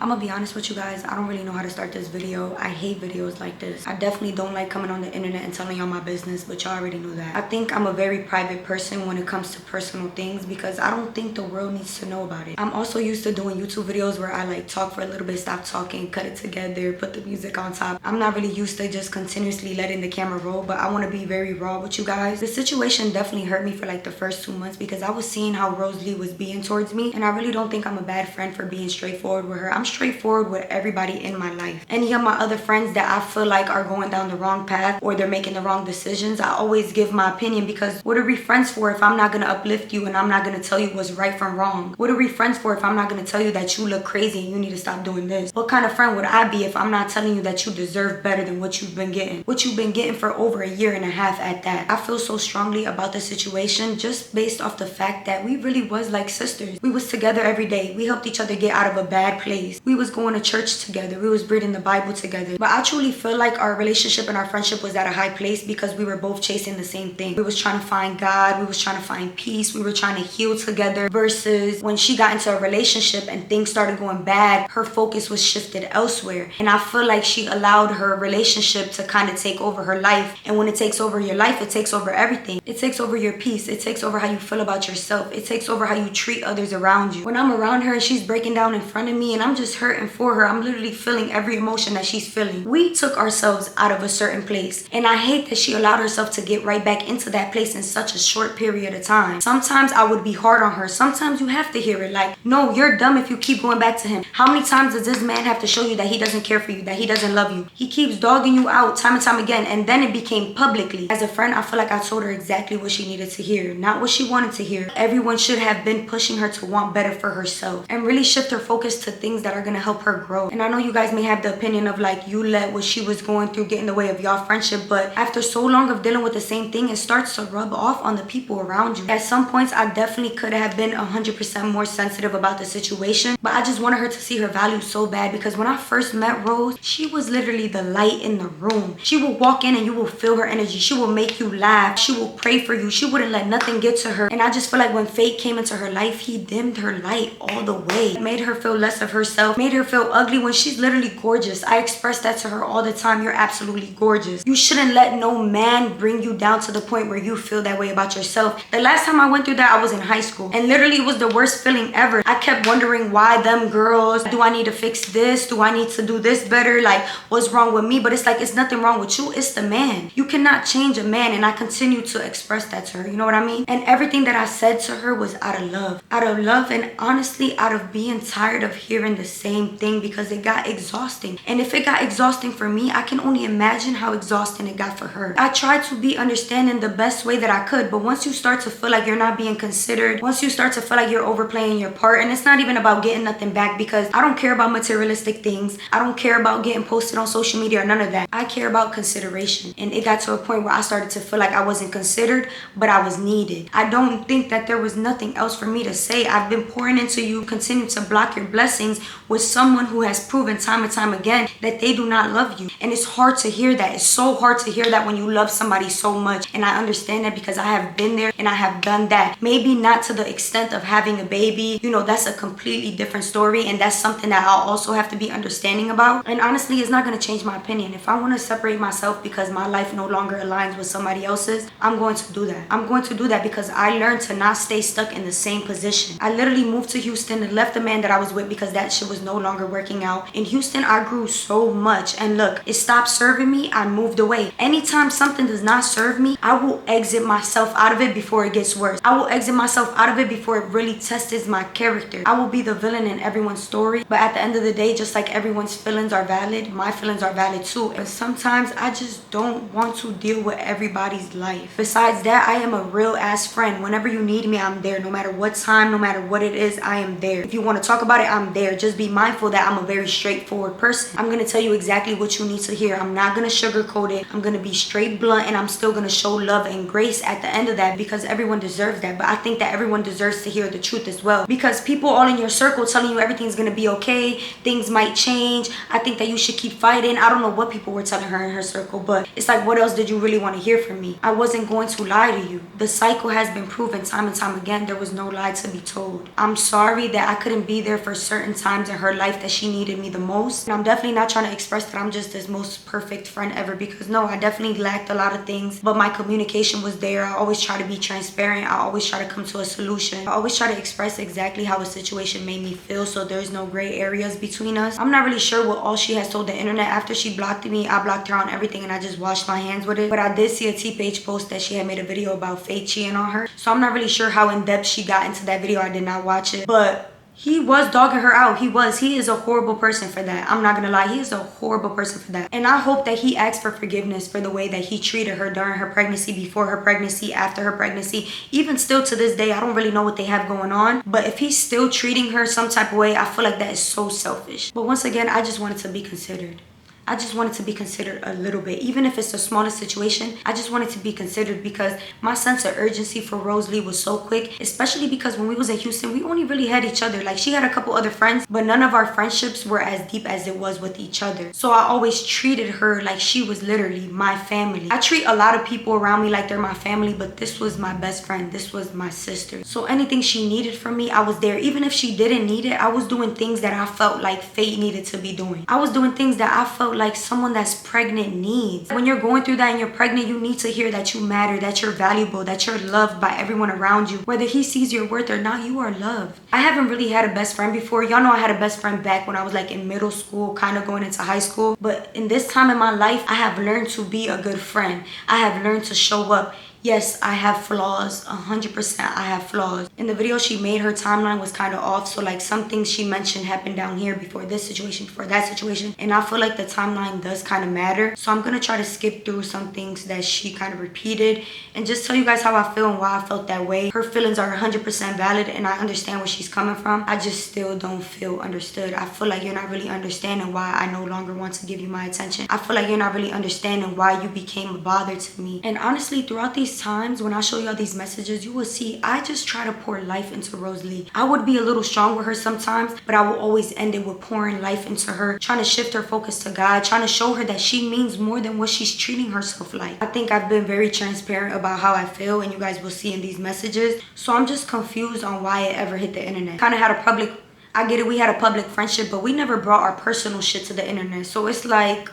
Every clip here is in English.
I'm gonna be honest with you guys, I don't really know how to start this video. I hate videos like this. I definitely don't like coming on the internet and telling y'all my business, but y'all already know that. I think I'm a very private person when it comes to personal things because I don't think the world needs to know about it. I'm also used to doing YouTube videos where I like talk for a little bit, stop talking, cut it together, put the music on top. I'm not really used to just continuously letting the camera roll, but I want to be very raw with you guys. The situation definitely hurt me for like the first 2 months because I was seeing how Rose Lee was being towards me, and I really don't think I'm a bad friend for being straightforward with her. I'm straightforward with everybody in my life. Any of my other friends that I feel like are going down the wrong path or they're making the wrong decisions, I always give my opinion because what are we friends for if I'm not going to uplift you and I'm not going to tell you what's right from wrong? What are we friends for if I'm not going to tell you that you look crazy and you need to stop doing this? What kind of friend would I be if I'm not telling you that you deserve better than what you've been getting? What you've been getting for over 1.5 years at that. I feel so strongly about the situation just based off the fact that we really was like sisters. We was together every day. We helped each other get out of a bad place. We was going to church together. We was reading the Bible together. But I truly feel like our relationship and our friendship was at a high place because we were both chasing the same thing. We was trying to find God. We was trying to find peace. We were trying to heal together versus when she got into a relationship and things started going bad, her focus was shifted elsewhere. And I feel like she allowed her relationship to kind of take over her life. And when it takes over your life, it takes over everything. It takes over your peace. It takes over how you feel about yourself. It takes over how you treat others around you. When I'm around her and she's breaking down in front of me and I'm just hurting for her, I'm literally feeling every emotion that she's feeling. We took ourselves out of a certain place, and I hate that she allowed herself to get right back into that place in such a short period of time. Sometimes I would be hard on her. Sometimes you have to hear it like, no, you're dumb if you keep going back to him. How many times does this man have to show you that he doesn't care for you, that he doesn't love you? He keeps dogging you out time and time again, and then it became publicly. As a friend, I feel like I told her exactly what she needed to hear, not what she wanted to hear. Everyone should have been pushing her to want better for herself and really shift her focus to things that are going to help her grow. And I know you guys may have the opinion of like, you let what she was going through get in the way of y'all friendship, but after so long of dealing with the same thing, it starts to rub off on the people around you. At some points, I definitely could have been 100% more sensitive about the situation, but I just wanted her to see her value so bad because when I first met Rose, she was literally the light in the room. She will walk in and you will feel her energy. She will make you laugh. She will pray for you. She wouldn't let nothing get to her. And I just feel like when fate came into her life, he dimmed her light all the way. It made her feel less of herself, made her feel ugly when she's literally gorgeous. I express that to her all the time. You're absolutely gorgeous. You shouldn't let no man bring you down to the point where you feel that way about yourself. The last time I went through that, I was in high school, and literally it was the worst feeling ever. I kept wondering why them girls, do I need to fix this? Do I need to do this better? Like, what's wrong with me? But it's like, it's nothing wrong with you. It's the man. You cannot change a man. And I continue to express that to her. You know what I mean? And everything that I said to her was out of love. Out of love, and honestly, out of being tired of hearing the same thing because it got exhausting. And if it got exhausting for me, I can only imagine how exhausting it got for her. I tried to be understanding the best way that I could, but once you start to feel like you're not being considered, once you start to feel like you're overplaying your part, and it's not even about getting nothing back because I don't care about materialistic things. I don't care about getting posted on social media or none of that. I care about consideration. And it got to a point where I started to feel like I wasn't considered, but I was needed. I don't think that there was nothing else for me to say. I've been pouring into you. Continue to block your blessings with someone who has proven time and time again that they do not love you. And it's hard to hear that. It's so hard to hear that when you love somebody so much. And I understand that because I have been there and I have done that. Maybe not to the extent of having a baby. You know, that's a completely different story. And that's something that I'll also have to be understanding about. And honestly, it's not going to change my opinion. If I want to separate myself because my life no longer aligns with somebody else's, I'm going to do that. I'm going to do that because I learned to not stay stuck in the same position. I literally moved to Houston and left the man that I was with because that shit was no longer working out. In Houston, I grew so much. And look, it stopped serving me. I moved away. Anytime something does not serve me, I will exit myself out of it before it gets worse. I will exit myself out of it before it really tests my character. I will be the villain in everyone's story. But at the end of the day, just like everyone's feelings are valid, my feelings are valid too. But sometimes I just don't want to deal with everybody's life. Besides that, I am a real ass friend. Whenever you need me, I'm there. No matter what time, no matter what it is, I am there. If you want to talk about it, I'm there. Just be mindful that I'm a very straightforward person. I'm going to tell you exactly what you need to hear. I'm not going to sugarcoat it. I'm going to be straight blunt, and I'm still going to show love and grace at the end of that because everyone deserves that. But I think that everyone deserves to hear the truth as well, because people all in your circle telling you everything's going to be okay, things might change, I think that you should keep fighting. I don't know what people were telling her in her circle, but it's like, what else did you really want to hear from me? I wasn't going to lie to you. The cycle has been proven time and time again. There was no lie to be told. I'm sorry that I couldn't be there for certain times in her life that she needed me the most. And I'm definitely not trying to express that I'm just this most perfect friend ever, because no, I definitely lacked a lot of things, but my communication was there. I always try to be transparent. I always try to come to a solution. I always try to express exactly how a situation made me feel, so there's no gray areas between us. I'm not really sure what all she has told the internet. After she blocked me, I blocked her on everything and I just washed my hands with it. But I did see a T-Page post that she had made a video about Faye cheating on her, so I'm not really sure how in depth she got into that video. I did not watch it, but he was dogging her out. He is a horrible person for that. I'm not gonna lie, he is a horrible person for that. And I hope that he asks for forgiveness for the way that he treated her during her pregnancy, before her pregnancy, after her pregnancy. Even still to this day, I don't really know what they have going on, but if he's still treating her some type of way, I feel like that is so selfish. But once again, I just wanted to be considered. I just wanted to be considered a little bit. Even if it's the smallest situation, I just wanted to be considered, because my sense of urgency for Rosalie was so quick, especially because when we was in Houston, we only really had each other. Like, she had a couple other friends, but none of our friendships were as deep as it was with each other. So I always treated her like she was literally my family. I treat a lot of people around me like they're my family, but this was my best friend. This was my sister. So anything she needed from me, I was there. Even if she didn't need it, I was doing things that I felt like Fate needed to be doing. I was doing things that I felt like someone that's pregnant needs. When you're going through that and you're pregnant, you need to hear that you matter, that you're valuable, that you're loved by everyone around you. Whether he sees your worth or not, you are loved. I haven't really had a best friend before. Y'all know I had a best friend back when I was like in middle school, kind of going into high school. But in this time in my life, I have learned to be a good friend. I have learned to show up. Yes, I have flaws. 100% I have flaws. In the video she made, her timeline was kind of off. So like some things she mentioned happened down here before this situation, before that situation. And I feel like the timeline does kind of matter. So I'm going to try to skip through some things that she kind of repeated and just tell you guys how I feel and why I felt that way. Her feelings are 100% valid and I understand where she's coming from. I just still don't feel understood. I feel like you're not really understanding why I no longer want to give you my attention. I feel like you're not really understanding why you became a bother to me. And honestly, throughout these times when I show y'all these messages, you will see I just try to pour life into Rosalie. I would be a little strong with her sometimes, but I will always end it with pouring life into her, trying to shift her focus to God, trying to show her that she means more than what she's treating herself like. I think I've been very transparent about how I feel, and you guys will see in these messages. So I'm just confused on why it ever hit the internet. Kind of had a public, I get it, we had a public friendship, but we never brought our personal shit to the internet. So it's like,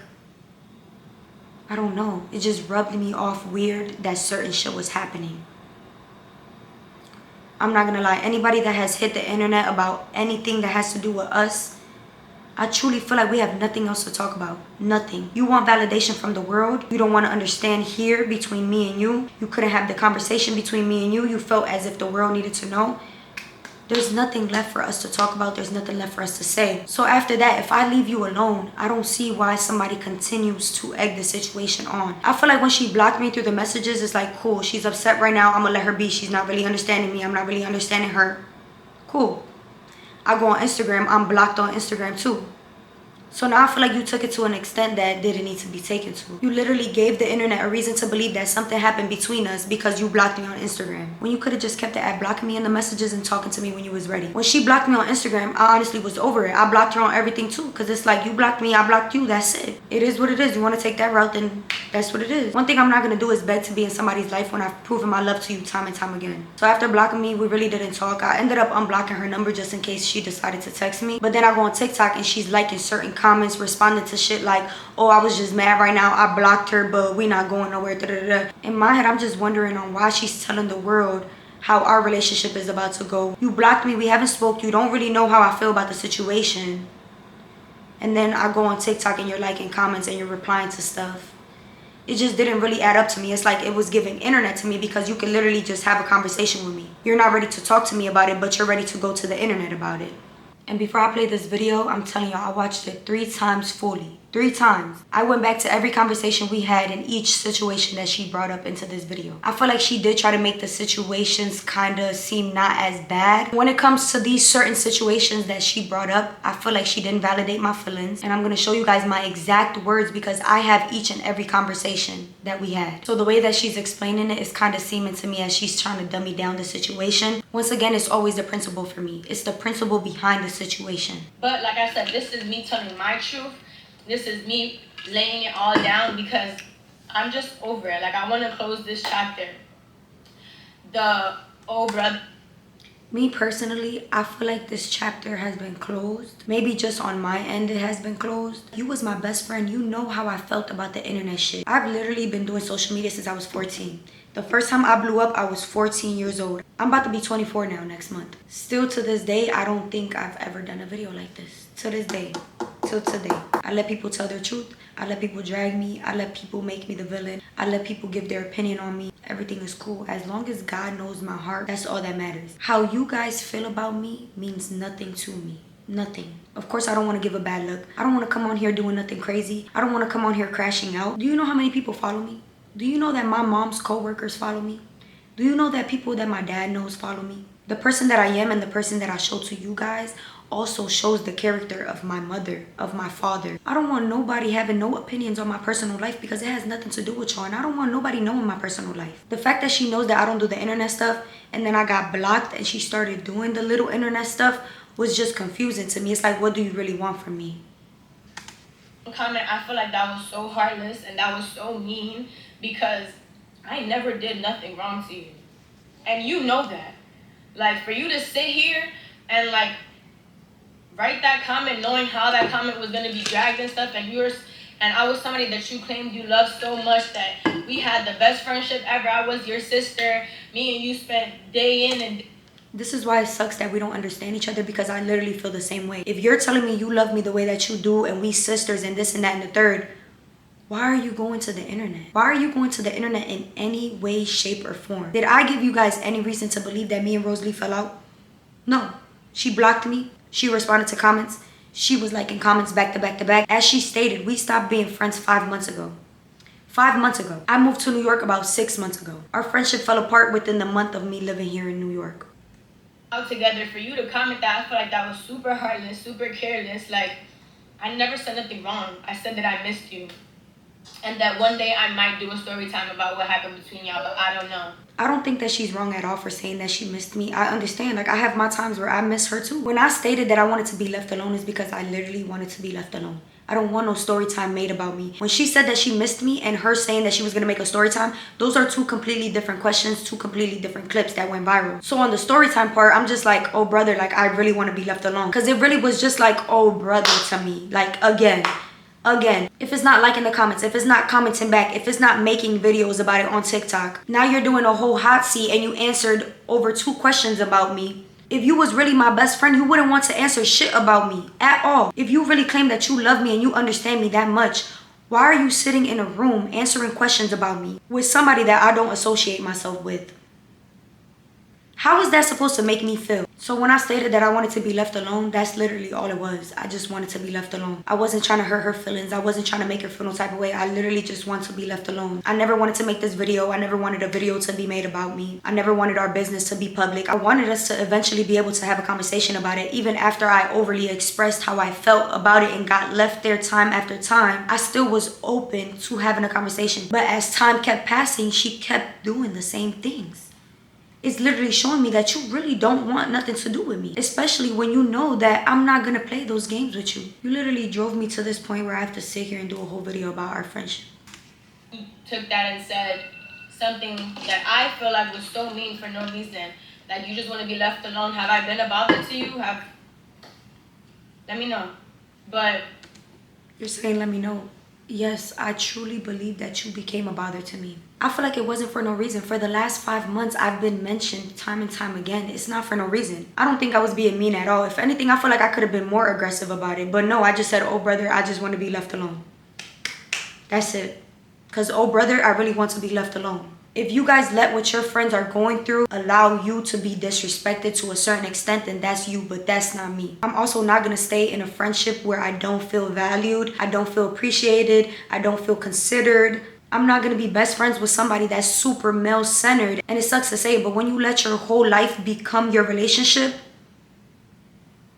I don't know. It just rubbed me off weird that certain shit was happening. I'm not gonna lie. Anybody that has hit the internet about anything that has to do with us, I truly feel like we have nothing else to talk about. Nothing. You want validation from the world. You don't want to understand here between me and you. You couldn't have the conversation between me and you. You felt as if the world needed to know. There's nothing left for us to talk about. There's nothing left for us to say. So after that, if I leave you alone, I don't see why somebody continues to egg the situation on. I feel like when she blocked me through the messages, it's like, cool, she's upset right now. I'm gonna let her be. She's not really understanding me. I'm not really understanding her. Cool. I go on Instagram. I'm blocked on Instagram too. So now I feel like you took it to an extent that didn't need to be taken to. You literally gave the internet a reason to believe that something happened between us because you blocked me on Instagram. When you could have just kept it at blocking me in the messages and talking to me when you was ready. When she blocked me on Instagram, I honestly was over it. I blocked her on everything too. Because it's like, you blocked me, I blocked you, that's it. It is what it is. You want to take that route, then that's what it is. One thing I'm not going to do is beg to be in somebody's life when I've proven my love to you time and time again. So after blocking me, we really didn't talk. I ended up unblocking her number just in case she decided to text me. But then I go on TikTok and she's liking certain comments, responding to shit like, oh, I was just mad right now, I blocked her, but we not going nowhere, da, da, da. In my head, I'm just wondering on why she's telling the world how our relationship is about to go. You blocked me, we haven't spoke, you don't really know how I feel about the situation, and then I go on TikTok and you're liking comments and you're replying to stuff. It just didn't really add up to me. It's like it was giving internet to me, because you can literally just have a conversation with me. You're not ready to talk to me about it, but you're ready to go to the internet about it. And before I play this video, I'm telling y'all, I watched it 3 times fully. 3 times. I went back to every conversation we had in each situation that she brought up into this video. I feel like she did try to make the situations kind of seem not as bad. When it comes to these certain situations that she brought up, I feel like she didn't validate my feelings. And I'm going to show you guys my exact words because I have each and every conversation that we had. So the way that she's explaining it is kind of seeming to me as she's trying to dummy down the situation. Once again, it's always the principle for me. It's the principle behind the situation. But like I said, this is me telling my truth. This is me laying it all down because I'm just over it. Like, I want to close this chapter. The, oh, brother, Me personally, I feel like this chapter has been closed. Maybe just on my end it has been closed. You was my best friend. You know how I felt about the internet shit. I've literally been doing social media since I was 14. The first time I blew up, I was 14 years old. I'm about to be 24 now next month. Still to this day, I don't think I've ever done a video like this. To this day. Till today. I let people tell their truth. I let people drag me. I let people make me the villain. I let people give their opinion on me. Everything is cool. As long as God knows my heart, that's all that matters. How you guys feel about me means nothing to me. Nothing. Of course, I don't want to give a bad look. I don't want to come on here doing nothing crazy. I don't want to come on here crashing out. Do you know how many people follow me? Do you know that my mom's co-workers follow me? Do you know that people that my dad knows follow me? The person that I am and the person that I show to you guys also shows the character of my mother, of my father. I don't want nobody having no opinions on my personal life because it has nothing to do with y'all, and I don't want nobody knowing my personal life. The fact that she knows that I don't do the internet stuff and then I got blocked and she started doing the little internet stuff was just confusing to me. It's like, what do you really want from me? Comment, I feel like that was so heartless and that was so mean because I never did nothing wrong to you. And you know that. Like, for you to sit here and like write that comment knowing how that comment was gonna be dragged and stuff, and I was somebody that you claimed you loved so much that we had the best friendship ever. I was your sister. Me and you spent day in and this is why it sucks that we don't understand each other, because I literally feel the same way. If you're telling me you love me the way that you do and we sisters and this and that and the third, why are you going to the internet? Why are you going to the internet in any way, shape, or form? Did I give you guys any reason to believe that me and Rosalie fell out? No. She blocked me. She responded to comments. She was liking comments back to back to back. As she stated, we stopped being friends 5 months ago. 5 months ago. I moved to New York about 6 months ago. Our friendship fell apart within the month of me living here in New York. Out together, for you to comment that, I feel like that was super heartless, super careless. Like, I never said nothing wrong. I said that I missed you. And that one day I might do a story time about what happened between y'all, but I don't know. I don't think that she's wrong at all for saying that she missed me. I understand. Like, I have my times where I miss her too. When I stated that I wanted to be left alone, is because I literally wanted to be left alone. I don't want no story time made about me. When she said that she missed me and her saying that she was gonna make a story time, those are two completely different questions, two completely different clips that went viral. So on the story time part, I'm just like, oh brother, like I really want to be left alone. Cause it really was just like, oh brother to me. Like again, if it's not liking the comments, if it's not commenting back, if it's not making videos about it on TikTok, now you're doing a whole hot seat and you answered over 2 questions about me. If you was really my best friend, you wouldn't want to answer shit about me at all. If you really claim that you love me and you understand me that much, why are you sitting in a room answering questions about me with somebody that I don't associate myself with? How is that supposed to make me feel? So when I stated that I wanted to be left alone, that's literally all it was. I just wanted to be left alone. I wasn't trying to hurt her feelings. I wasn't trying to make her feel no type of way. I literally just want to be left alone. I never wanted to make this video. I never wanted a video to be made about me. I never wanted our business to be public. I wanted us to eventually be able to have a conversation about it. Even after I overly expressed how I felt about it and got left there time after time, I still was open to having a conversation. But as time kept passing, she kept doing the same things. It's literally showing me that you really don't want nothing to do with me. Especially when you know that I'm not gonna play those games with you. You literally drove me to this point where I have to sit here and do a whole video about our friendship. You took that and said something that I feel like was so mean for no reason. Like, you just want to be left alone. Have I been a bother to you? Let me know. But you're saying let me know. Yes, I truly believe that you became a bother to me. I feel like it wasn't for no reason. For the last 5 months, I've been mentioned time and time again. It's not for no reason. I don't think I was being mean at all. If anything, I feel like I could have been more aggressive about it. But no, I just said, oh brother, I just want to be left alone. That's it. Because, oh brother, I really want to be left alone. If you guys let what your friends are going through allow you to be disrespected to a certain extent, then that's you, but that's not me. I'm also not going to stay in a friendship where I don't feel valued, I don't feel appreciated, I don't feel considered. I'm not going to be best friends with somebody that's super male-centered. And it sucks to say, but when you let your whole life become your relationship,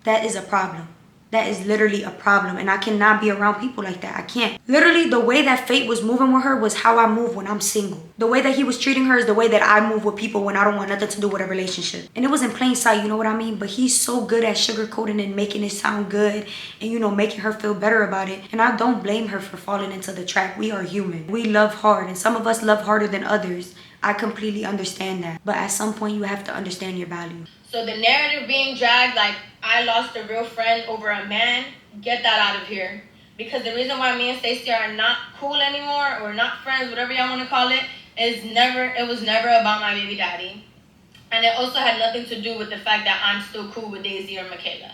that is a problem. That is literally a problem, and I cannot be around people like that. I can't. Literally, the way that fate was moving with her was how I move when I'm single. The way that he was treating her is the way that I move with people when I don't want nothing to do with a relationship. And it was in plain sight, you know what I mean? But he's so good at sugarcoating and making it sound good and, you know, making her feel better about it. And I don't blame her for falling into the trap. We are human. We love hard, and some of us love harder than others. I completely understand that. But at some point, you have to understand your value. So the narrative being dragged, like I lost a real friend over a man, get that out of here. Because the reason why me and Stacey are not cool anymore, or not friends, whatever y'all want to call it, it was never about my baby daddy. And it also had nothing to do with the fact that I'm still cool with Daisy or Michaela.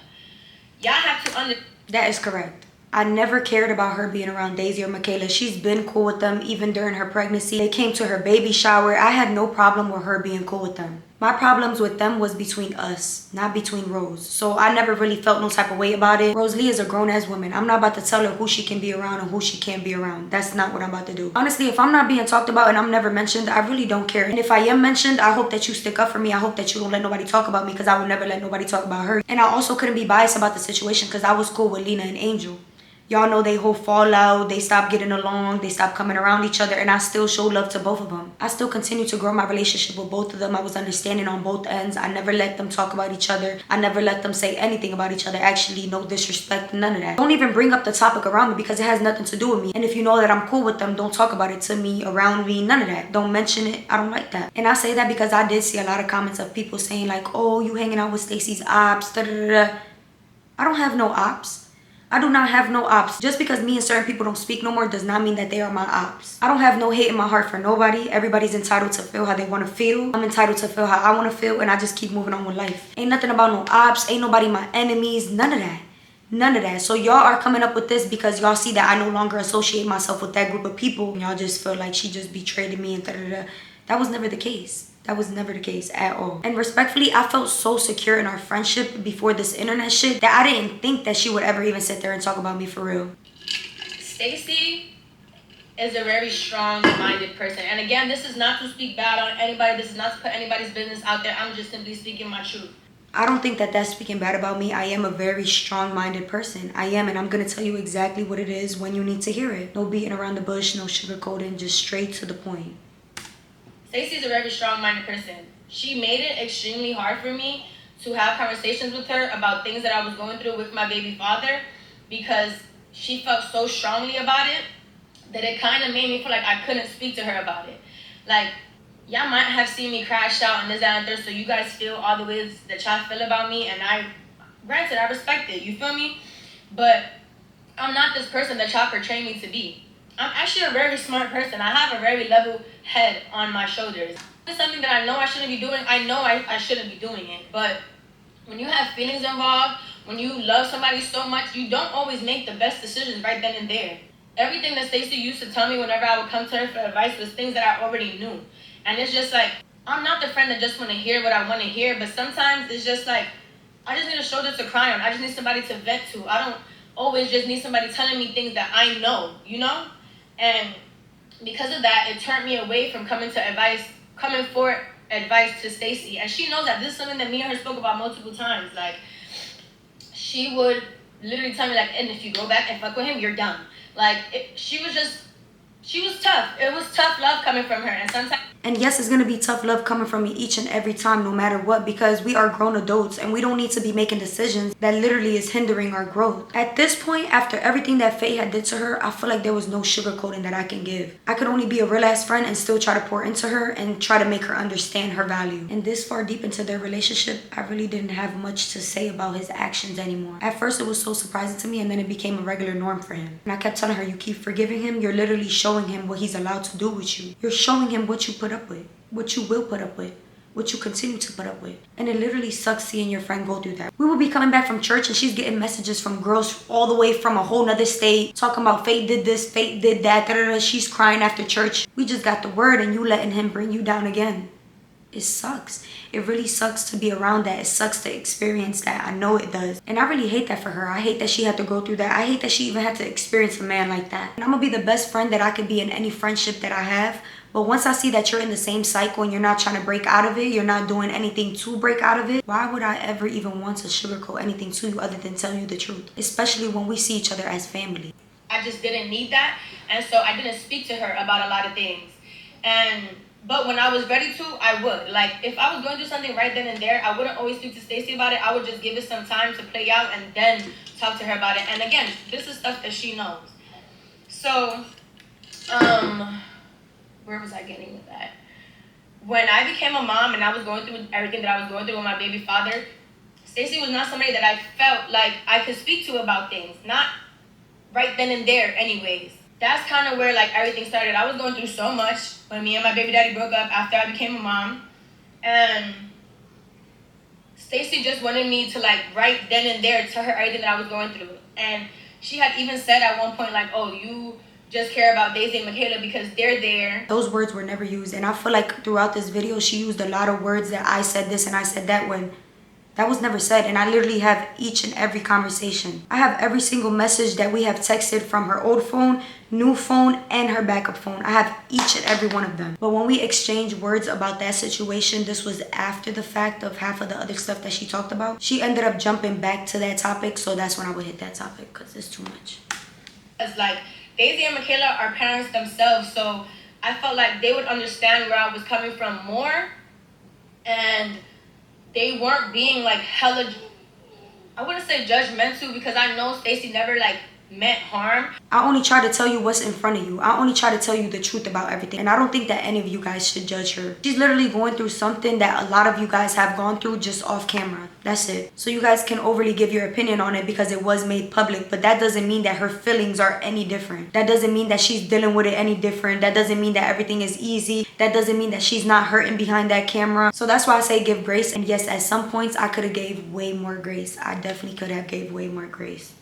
Y'all have to understand. That is correct. I never cared about her being around Daisy or Michaela. She's been cool with them even during her pregnancy. They came to her baby shower. I had no problem with her being cool with them. My problems with them was between us, not between Rose. So I never really felt no type of way about it. Rosalie is a grown-ass woman. I'm not about to tell her who she can be around and who she can't be around. That's not what I'm about to do. Honestly, if I'm not being talked about and I'm never mentioned, I really don't care. And if I am mentioned, I hope that you stick up for me. I hope that you don't let nobody talk about me, because I would never let nobody talk about her. And I also couldn't be biased about the situation because I was cool with Lena and Angel. Y'all know they whole fallout, they stopped getting along, they stopped coming around each other, and I still show love to both of them. I still continue to grow my relationship with both of them. I was understanding on both ends. I never let them talk about each other. I never let them say anything about each other. Actually, no disrespect, none of that. Don't even bring up the topic around me because it has nothing to do with me. And if you know that I'm cool with them, don't talk about it to me, around me, none of that. Don't mention it. I don't like that. And I say that because I did see a lot of comments of people saying like, oh, you hanging out with Stacey's ops, da da da da. I don't have no ops. I do not have no ops. Just because me and certain people don't speak no more does not mean that they are my ops. I don't have no hate in my heart for nobody. Everybody's entitled to feel how they want to feel. I'm entitled to feel how I want to feel, and I just keep moving on with life. Ain't nothing about no ops. Ain't nobody my enemies. None of that. None of that. So y'all are coming up with this because y'all see that I no longer associate myself with that group of people. And y'all just feel like she just betrayed me and da-da-da. That was never the case. That was never the case at all. And respectfully, I felt so secure in our friendship before this internet shit that I didn't think that she would ever even sit there and talk about me for real. Stacey is a very strong-minded person. And again, this is not to speak bad on anybody. This is not to put anybody's business out there. I'm just simply speaking my truth. I don't think that that's speaking bad about me. I am a very strong-minded person. I am, and I'm going to tell you exactly what it is when you need to hear it. No beating around the bush, no sugarcoating, just straight to the point. Stacey is a very strong-minded person. She made it extremely hard for me to have conversations with her about things that I was going through with my baby father, because she felt so strongly about it that it kind of made me feel like I couldn't speak to her about it. Like, y'all might have seen me crash out and this, that, and third, so you guys feel all the ways that y'all feel about me, and granted, I respect it, you feel me? But I'm not this person that y'all portray me to be. I'm actually a very smart person. I have a very level head on my shoulders. It's something that I know I shouldn't be doing. I know I shouldn't be doing it. But when you have feelings involved, when you love somebody so much, you don't always make the best decisions right then and there. Everything that Stacey used to tell me whenever I would come to her for advice was things that I already knew. And it's just like, I'm not the friend that just want to hear what I want to hear, but sometimes it's just like, I just need a shoulder to cry on. I just need somebody to vent to. I don't always just need somebody telling me things that I know, you know? And because of that, it turned me away from coming for advice to Stacey. And she knows that this is something that me and her spoke about multiple times. Like, she would literally tell me, like, and if you go back and fuck with him, you're done. Like, she was tough. It was tough love coming from her. And sometimes... And yes, it's going to be tough love coming from me each and every time, no matter what, because we are grown adults and we don't need to be making decisions that literally is hindering our growth. At this point, after everything that Faye had did to her, I feel like there was no sugarcoating that I can give. I could only be a real ass friend and still try to pour into her and try to make her understand her value. And this far deep into their relationship, I really didn't have much to say about his actions anymore. At first, it was so surprising to me, and then it became a regular norm for him. And I kept telling her, you keep forgiving him, you're literally showing him what he's allowed to do with you. You're showing him what you put up with, what you will put up with, what you continue to put up with. And it literally sucks seeing your friend go through that. We will be coming back from church and she's getting messages from girls all the way from a whole nother state talking about Faith did this, Faith did that, da-da-da. She's crying after church. We just got the word and you letting him bring you down again. It sucks. It really sucks to be around that. It sucks to experience that. I know it does. And I really hate that for her. I hate that she had to go through that. I hate that she even had to experience a man like that. And I'm gonna be the best friend that I could be in any friendship that I have. But once I see that you're in the same cycle and you're not trying to break out of it, you're not doing anything to break out of it, why would I ever even want to sugarcoat anything to you other than tell you the truth? Especially when we see each other as family. I just didn't need that. And so I didn't speak to her about a lot of things. But when I was ready to, I would. Like, if I was going to do something right then and there, I wouldn't always speak to Stacey about it. I would just give it some time to play out and then talk to her about it. And again, this is stuff that she knows. So, where was I getting with that? when I became a mom and I was going through everything that I was going through with my baby father, Stacey was not somebody that I felt like I could speak to about things. Not right then and there, anyways. That's kind of where like everything started. I was going through so much when me and my baby daddy broke up after I became a mom, and Stacey just wanted me to like right then and there tell her everything that I was going through. And she had even said at one point like, "Oh, you just care about Daisy and Michaela because they're there." Those words were never used, and I feel like throughout this video she used a lot of words that I said this and I said that when that was never said. And I literally have each and every conversation. I have every single message that we have texted from her old phone, new phone, and her backup phone. I have each and every one of them. But when we exchanged words about that situation, this was after the fact of half of the other stuff that she talked about. She ended up jumping back to that topic, so that's when I would hit that topic because it's too much. It's like Daisy and Michaela are parents themselves, so I felt like they would understand where I was coming from more, and they weren't being like hella, I wouldn't say judgmental because I know Stacey never like meant harm. I only try to tell you what's in front of you. I only try to tell you the truth about everything. And I don't think that any of you guys should judge her. She's literally going through something that a lot of you guys have gone through just off camera. That's it. So you guys can overly give your opinion on it because it was made public. But that doesn't mean that her feelings are any different. That doesn't mean that she's dealing with it any different. That doesn't mean that everything is easy. That doesn't mean that she's not hurting behind that camera. So that's why I say give grace. And yes, at some points I could have gave way more grace. I definitely could have gave way more grace.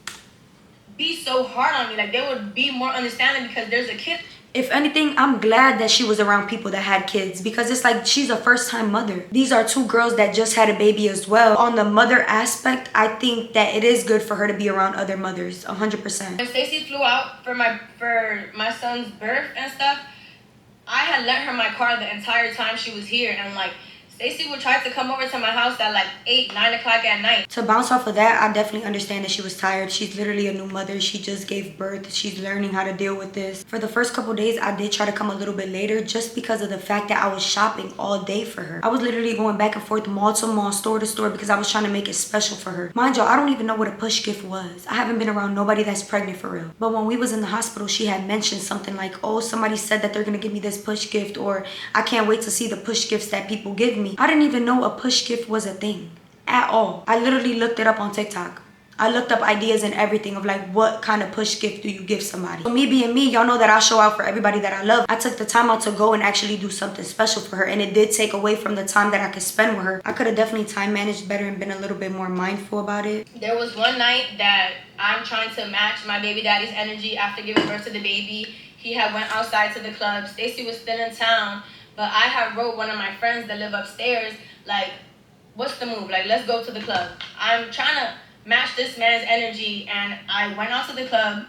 Be so hard on me, like they would be more understanding because there's a kid. If anything, I'm glad that she was around people that had kids because it's like she's a first-time mother. These are two girls that just had a baby as well. On the mother aspect, I think that it is good for her to be around other mothers, 100%. When Stacey flew out for my son's birth and stuff, I had lent her my car the entire time she was here, and like Stacey would try to come over to my house at like 8, 9 o'clock at night. To bounce off of that, I definitely understand that she was tired. She's literally a new mother. She just gave birth. She's learning how to deal with this. For the first couple days, I did try to come a little bit later just because of the fact that I was shopping all day for her. I was literally going back and forth mall to mall, store to store because I was trying to make it special for her. Mind y'all, I don't even know what a push gift was. I haven't been around nobody that's pregnant for real. But when we was in the hospital, she had mentioned something like, oh, somebody said that they're going to give me this push gift, or I can't wait to see the push gifts that people give me. I didn't even know a push gift was a thing at all. I literally looked it up on TikTok. I looked up ideas and everything of like what kind of push gift do you give somebody. So me being me, y'all know that I show out for everybody that I love. I took the time out to go and actually do something special for her, and it did take away from the time that I could spend with her. I could have definitely time managed better and been a little bit more mindful about it. There was one night that I'm trying to match my baby daddy's energy after giving birth to the baby. He had went outside to the club. Stacey was still in town, but I had wrote one of my friends that live upstairs like, what's the move? Like, let's go to the club. I'm trying to match this man's energy, and I went out to the club,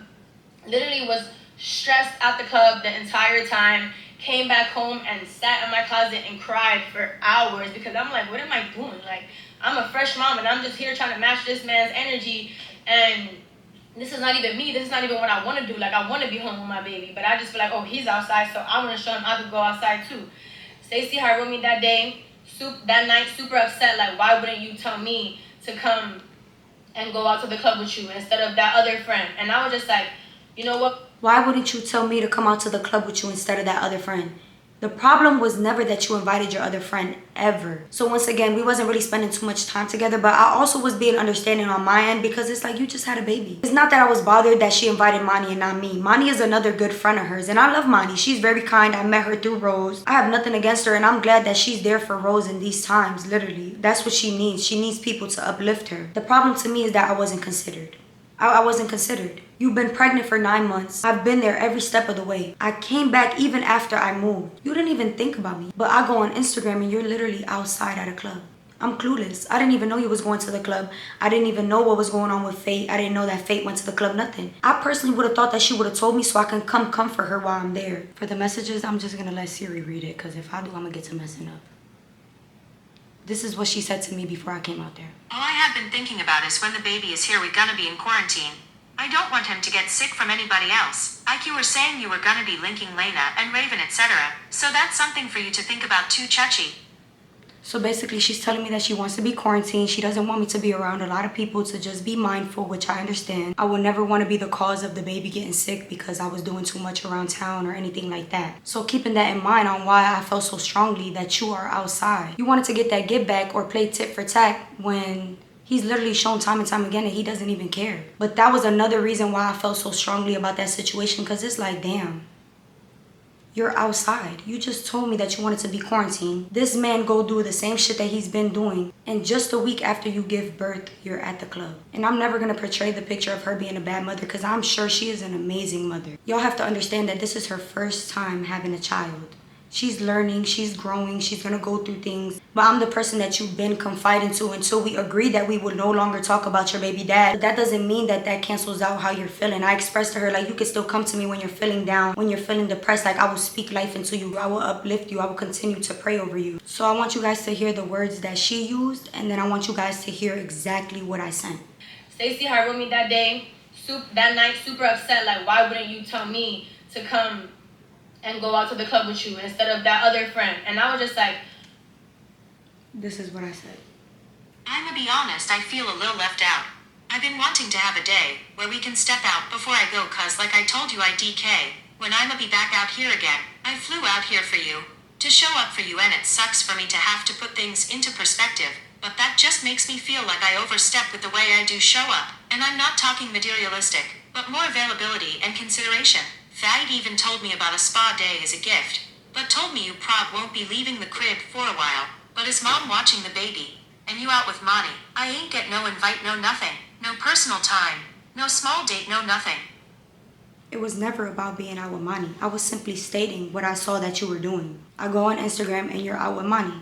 literally was stressed at the club the entire time, came back home and sat in my closet and cried for hours because I'm like, what am I doing? Like, I'm a fresh mom and I'm just here trying to match this man's energy, and this is not even me. This is not even what I want to do. Like, I want to be home with my baby, but I just feel like, oh, he's outside, so I want to show him I could go outside too. Stacey had wrote me that day, that night, super upset, like, why wouldn't you tell me to come and go out to the club with you instead of that other friend? And I was just like, you know what? Why wouldn't you tell me to come out to the club with you instead of that other friend? The problem was never that you invited your other friend, ever. So once again, we wasn't really spending too much time together, but I also was being understanding on my end because it's like, you just had a baby. It's not that I was bothered that she invited Mani and not me. Mani is another good friend of hers, and I love Mani. She's very kind. I met her through Rose. I have nothing against her, and I'm glad that she's there for Rose in these times, literally. That's what she needs. She needs people to uplift her. The problem to me is that I wasn't considered. I wasn't considered. You've been pregnant for 9 months. I've been there every step of the way. I came back even after I moved. You didn't even think about me. But I go on Instagram and you're literally outside at a club. I'm clueless. I didn't even know you was going to the club. I didn't even know what was going on with Fate. I didn't know that Fate went to the club, nothing. I personally would have thought that she would have told me so I can come comfort her while I'm there. For the messages, I'm just going to let Siri read it because if I do, I'm going to get to messing up. This is what she said to me before I came out there. All I have been thinking about is when the baby is here, we're gonna be in quarantine. I don't want him to get sick from anybody else. Like you were saying, you were gonna be linking Lena and Raven, etc. So that's something for you to think about too, Chachi. So basically, she's telling me that she wants to be quarantined. She doesn't want me to be around a lot of people, to just be mindful, which I understand. I will never want to be the cause of the baby getting sick because I was doing too much around town or anything like that. So keeping that in mind on why I felt so strongly that you are outside. You wanted to get that get back or play tit for tat when he's literally shown time and time again that he doesn't even care. But that was another reason why I felt so strongly about that situation, because it's like, damn. You're outside. You just told me that you wanted to be quarantined. This man go do the same shit that he's been doing. And just a week after you give birth, you're at the club. And I'm never going to portray the picture of her being a bad mother because I'm sure she is an amazing mother. Y'all have to understand that this is her first time having a child. She's learning, she's growing, she's gonna go through things. But I'm the person that you've been confiding to until we agreed that we would no longer talk about your baby dad. But that doesn't mean that that cancels out how you're feeling. I expressed to her, like, you can still come to me when you're feeling down, when you're feeling depressed. Like, I will speak life into you. I will uplift you. I will continue to pray over you. So I want you guys to hear the words that she used, and then I want you guys to hear exactly what I sent. Stacey had wrote me that day, that night, super upset. Like, why wouldn't you tell me to come and go out to the club with you instead of that other friend? And I was just like, this is what I said. I'ma be honest, I feel a little left out. I've been wanting to have a day where we can step out before I go, cause like I told you, I DK. When I'ma be back out here again, I flew out here for you, to show up for you, and it sucks for me to have to put things into perspective, but that just makes me feel like I overstep with the way I do show up. And I'm not talking materialistic, but more availability and consideration. Fag even told me about a spa day as a gift, but told me you prob won't be leaving the crib for a while, but his mom watching the baby, and you out with Monty. I ain't get no invite, no nothing, no personal time, no small date, no nothing. It was never about being out with Monty. I was simply stating what I saw that you were doing. I go on Instagram and you're out with Monty.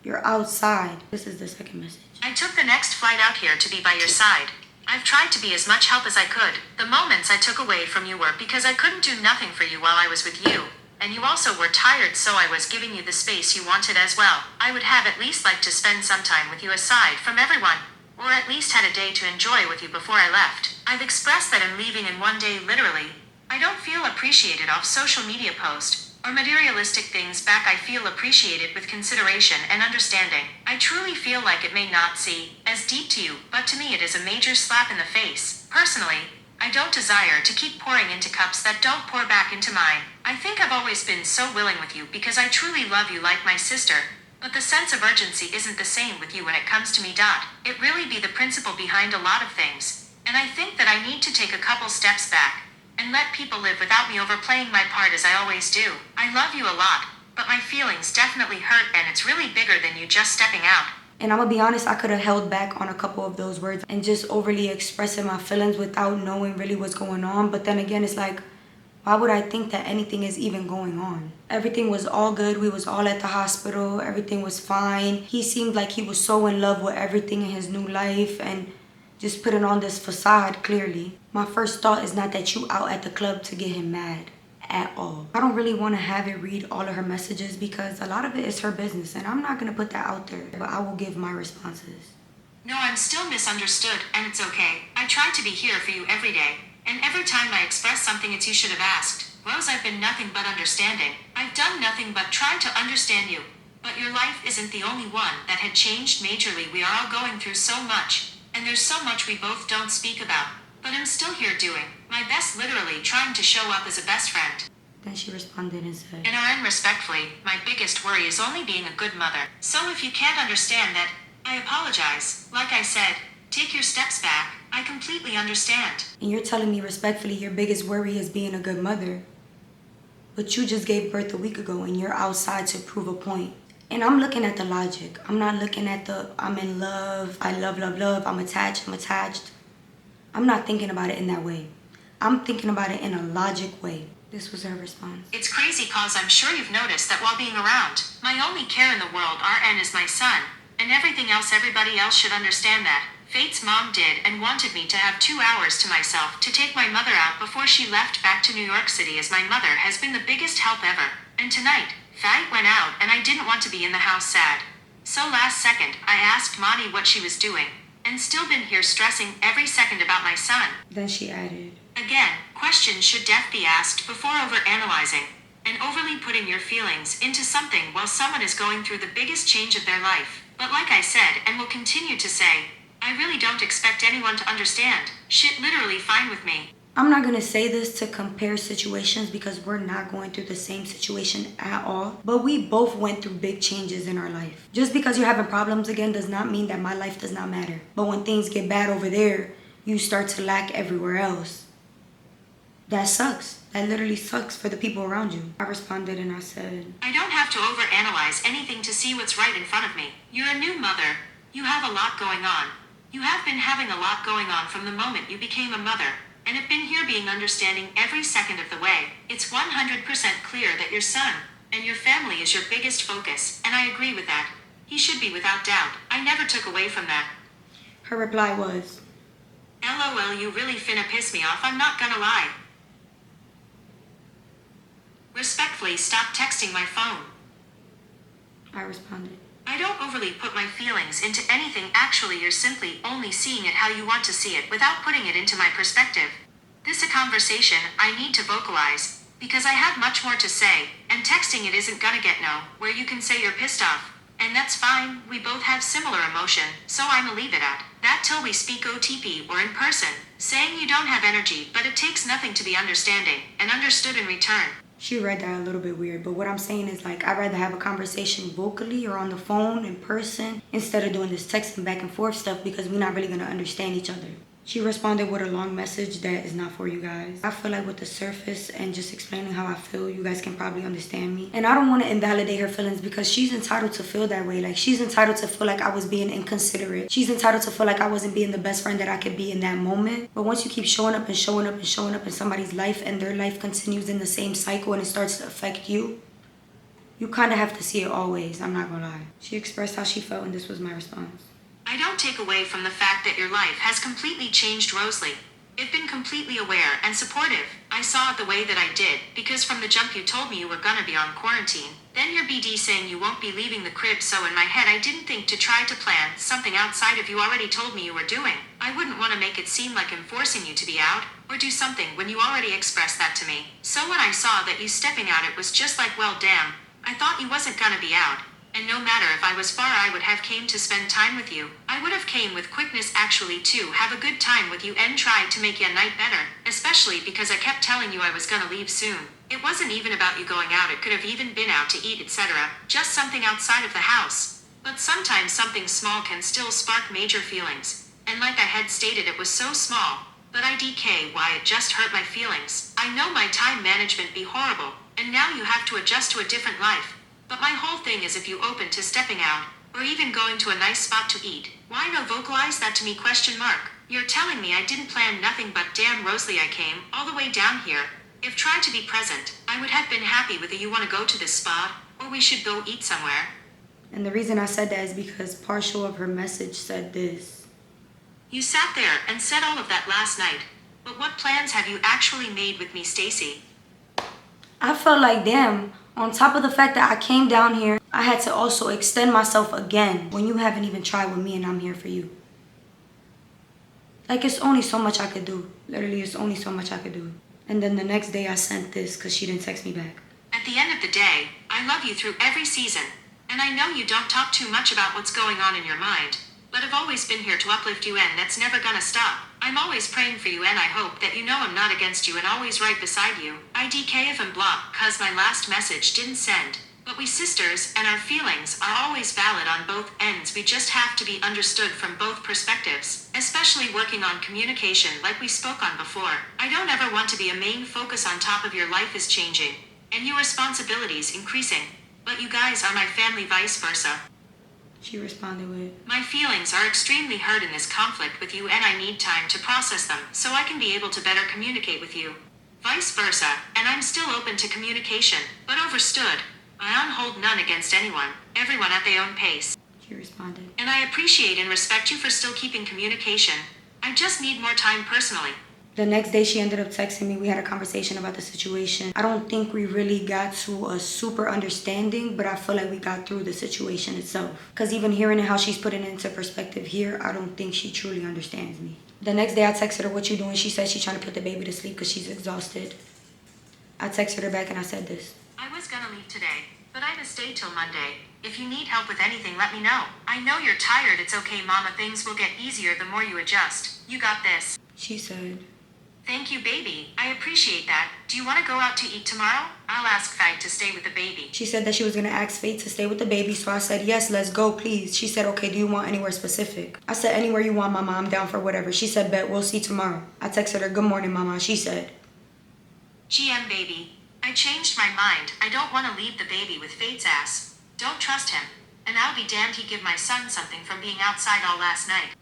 You're outside. This is the second message. I took the next flight out here to be by your side. I've tried to be as much help as I could. The moments I took away from you were because I couldn't do nothing for you while I was with you. And you also were tired, so I was giving you the space you wanted as well. I would have at least liked to spend some time with you aside from everyone. Or at least had a day to enjoy with you before I left. I've expressed that I'm leaving in one day, literally. I don't feel appreciated off social media post or materialistic things back. I feel appreciated with consideration and understanding. I truly feel like it may not seem as deep to you, but to me it is a major slap in the face. Personally, I don't desire to keep pouring into cups that don't pour back into mine. I think I've always been so willing with you because I truly love you like my sister, but the sense of urgency isn't the same with you when it comes to me. It really be the principle behind a lot of things, and I think that I need to take a couple steps back and let people live without me overplaying my part as I always do. I love you a lot, but my feelings definitely hurt, and it's really bigger than you just stepping out. And I'm gonna be honest, I could have held back on a couple of those words and just overly expressing my feelings without knowing really what's going on. But then again, it's like, why would I think that anything is even going on? Everything was all good. We was all at the hospital. Everything was fine. He seemed like he was so in love with everything in his new life and just putting on this facade, clearly. My first thought is not that you out at the club to get him mad at all. I don't really want to have it read all of her messages because a lot of it is her business and I'm not going to put that out there, but I will give my responses. No, I'm still misunderstood, and it's okay. I try to be here for you every day, and every time I express something it's you should have asked. Rose, I've been nothing but understanding. I've done nothing but try to understand you. But your life isn't the only one that had changed majorly. We are all going through so much, and there's so much we both don't speak about. But I'm still here doing my best, literally trying to show up as a best friend. Then she responded and said, In our end, respectfully, my biggest worry is only being a good mother. So if you can't understand that, I apologize. Like I said, take your steps back. I completely understand. And you're telling me respectfully your biggest worry is being a good mother. But you just gave birth a week ago and you're outside to prove a point. And I'm looking at the logic. I'm not looking at the I'm in love, I love, I'm attached. I'm not thinking about it in that way. I'm thinking about it in a logic way. This was her response. It's crazy cause I'm sure you've noticed that while being around, my only care in the world RN is my son. And everything else, everybody else should understand that. Fate's mom did and wanted me to have 2 hours to myself to take my mother out before she left back to New York City, as my mother has been the biggest help ever. And tonight, Fag went out and I didn't want to be in the house sad. So last second, I asked Monty what she was doing, and still been here stressing every second about my son. Then she added, Again, questions should def be asked before overanalyzing. and overly putting your feelings into something while someone is going through the biggest change of their life. But like I said and will continue to say, I really don't expect anyone to understand. Shit literally fine with me. I'm not going to say this to compare situations because we're not going through the same situation at all. But we both went through big changes in our life. Just because you're having problems again does not mean that my life does not matter. But when things get bad over there, you start to lack everywhere else. That sucks. That literally sucks for the people around you. I responded and I said, I don't have to overanalyze anything to see what's right in front of me. You're a new mother. You have a lot going on. You have been having a lot going on from the moment you became a mother. And have been here being understanding every second of the way. It's 100% clear that your son and your family is your biggest focus, and I agree with that. He should be without doubt. I never took away from that. Her reply was, LOL, you really finna piss me off, I'm not gonna lie. Respectfully, stop texting my phone. I responded, I don't overly put my feelings into anything. Actually, you're simply only seeing it how you want to see it without putting it into my perspective. This a conversation I need to vocalize, because I have much more to say, and texting it isn't gonna get no, where you can say you're pissed off. And that's fine, we both have similar emotion, so I'ma leave it at that till we speak OTP or in person, saying you don't have energy, but it takes nothing to be understanding, and understood in return. She read that a little bit weird, but what I'm saying is like I'd rather have a conversation vocally or on the phone in person instead of doing this texting back and forth stuff because we're not really gonna understand each other. She responded with a long message that is not for you guys. I feel like with the surface and just explaining how I feel, you guys can probably understand me. And I don't want to invalidate her feelings because she's entitled to feel that way. Like she's entitled to feel like I was being inconsiderate. She's entitled to feel like I wasn't being the best friend that I could be in that moment. But once you keep showing up and showing up and showing up in somebody's life and their life continues in the same cycle and it starts to affect you, you kind of have to see it always. I'm not gonna lie. She expressed how she felt and this was my response. I don't take away from the fact that your life has completely changed, Rosalie. I've been completely aware and supportive. I saw it the way that I did, because from the jump you told me you were gonna be on quarantine. Then your BD saying you won't be leaving the crib, so in my head I didn't think to try to plan something outside of you already told me you were doing. I wouldn't want to make it seem like I'm forcing you to be out, or do something when you already expressed that to me. So when I saw that you stepping out, it was just like, well damn, I thought you wasn't gonna be out. And no matter if I was far, I would have came to spend time with you. I would have came with quickness actually to have a good time with you and tried to make your night better. Especially because I kept telling you I was gonna leave soon. It wasn't even about you going out, it could have even been out to eat, etc. Just something outside of the house. But sometimes something small can still spark major feelings. And like I had stated, it was so small. But IDK, why it just hurt my feelings. I know my time management be horrible. And now you have to adjust to a different life. But my whole thing is if you open to stepping out, or even going to a nice spot to eat, why no vocalize that to me ? You're telling me I didn't plan nothing, but damn Rosalie, I came all the way down here. If tried to be present, I would have been happy with a you wanna go to this spot, or we should go eat somewhere. And the reason I said that is because partial of her message said this. You sat there and said all of that last night, but what plans have you actually made with me, Stacy? I felt like, damn, on top of the fact that I came down here, I had to also extend myself again when you haven't even tried with me and I'm here for you. Like, it's only so much I could do. Literally, it's only so much I could do. And then the next day I sent this because she didn't text me back. At the end of the day, I love you through every season. And I know you don't talk too much about what's going on in your mind. But I've always been here to uplift you, and that's never gonna stop. I'm always praying for you, and I hope that you know I'm not against you and always right beside you. IDK if I'm blocked cause my last message didn't send. But we sisters and our feelings are always valid on both ends. We just have to be understood from both perspectives. Especially working on communication like we spoke on before. I don't ever want to be a main focus on top of your life is changing. And your responsibilities increasing. But you guys are my family, vice versa. She responded with, my feelings are extremely hurt in this conflict with you, and I need time to process them so I can be able to better communicate with you. Vice versa, and I'm still open to communication, but overstood. I on hold none against anyone, everyone at their own pace. She responded, and I appreciate and respect you for still keeping communication. I just need more time personally. The next day she ended up texting me. We had a conversation about the situation. I don't think we really got to a super understanding, but I feel like we got through the situation itself. Because even hearing how she's putting it into perspective here, I don't think she truly understands me. The next day I texted her, what you doing? She said she's trying to put the baby to sleep because she's exhausted. I texted her back and I said this. I was gonna leave today, but I must stay till Monday. If you need help with anything, let me know. I know you're tired. It's okay, Mama. Things will get easier the more you adjust. You got this. She said. Thank you, baby. I appreciate that. Do you want to go out to eat tomorrow? I'll ask Fag to stay with the baby. She said that she was gonna ask Faith to stay with the baby, so I said, yes, let's go, please. She said, okay, do you want anywhere specific? I said, anywhere you want, Mama. I'm down for whatever. She said, bet, we'll see tomorrow. I texted her, good morning, Mama. She said, GM, baby. I changed my mind. I don't want to leave the baby with Fate's ass. Don't trust him. And I'll be damned he give my son something from being outside all last night.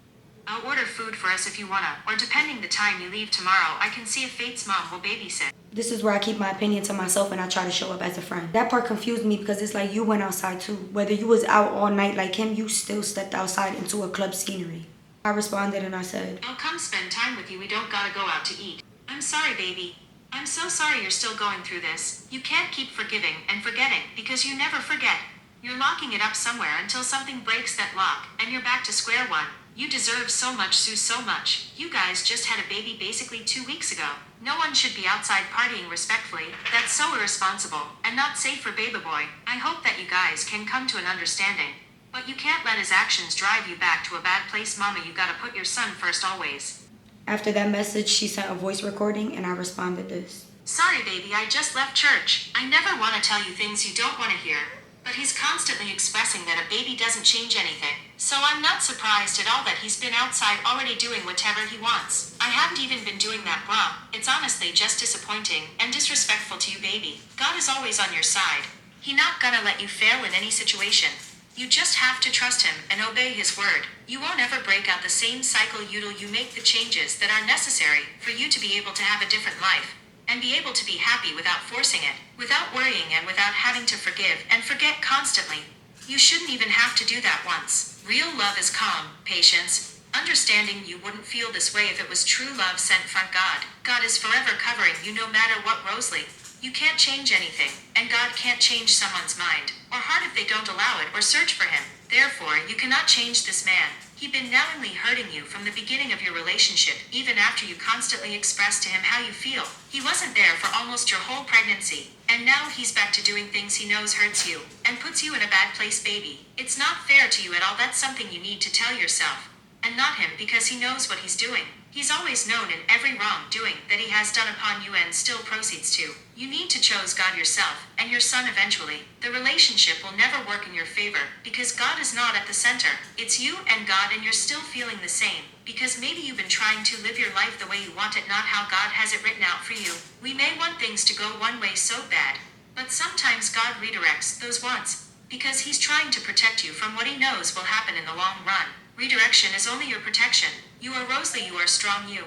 I'll order food for us if you wanna, or depending the time you leave tomorrow, I can see if Fate's mom will babysit. this is where I keep my opinion to myself and I try to show up as a friend. That part confused me because it's like you went outside too. Whether you was out all night like him, you still stepped outside into a club scenery. I responded and I said, I'll come spend time with you. We don't gotta go out to eat. I'm sorry, baby. I'm so sorry you're still going through this. You can't keep forgiving and forgetting because you never forget. You're locking it up somewhere until something breaks that lock and you're back to square one. You deserve so much, Sue, so much. You guys just had a baby basically 2 weeks ago. No one should be outside partying respectfully. That's so irresponsible and not safe for baby boy. I hope that you guys can come to an understanding. But you can't let his actions drive you back to a bad place, Mama. You gotta put your son first always. after that message, she sent a voice recording and I responded this. Sorry, baby, I just left church. I never want to tell you things you don't want to hear. But he's constantly expressing that a baby doesn't change anything. So I'm not surprised at all that he's been outside already doing whatever he wants. I haven't even been doing that wrong. It's honestly just disappointing and disrespectful to you, baby. God is always on your side. He not gonna let you fail in any situation. You just have to trust him and obey his word. You won't ever break out the same cycle until you make the changes that are necessary for you to be able to have a different life. And be able to be happy without forcing it, without worrying and without having to forgive and forget constantly. You shouldn't even have to do that once. Real love is calm, patience, understanding. You wouldn't feel this way if it was true love sent from God. God is forever covering you no matter what, Rosalie. You can't change anything, and God can't change someone's mind or heart if they don't allow it or search for him. Therefore, you cannot change this man. He's been knowingly hurting you from the beginning of your relationship, even after you constantly expressed to him how you feel. He wasn't there for almost your whole pregnancy, and now he's back to doing things he knows hurts you and puts you in a bad place, baby. It's not fair to you at all. That's something you need to tell yourself, and not him, because he knows what he's doing. He's always known in every wrongdoing that he has done upon you and still proceeds to. You need to choose God yourself and your son eventually. The relationship will never work in your favor because God is not at the center. It's you and God, and you're still feeling the same because maybe you've been trying to live your life the way you want it, not how God has it written out for you. We may want things to go one way so bad, but sometimes God redirects those wants because he's trying to protect you from what he knows will happen in the long run. Redirection is only your protection. You are Rosalie, you are strong, you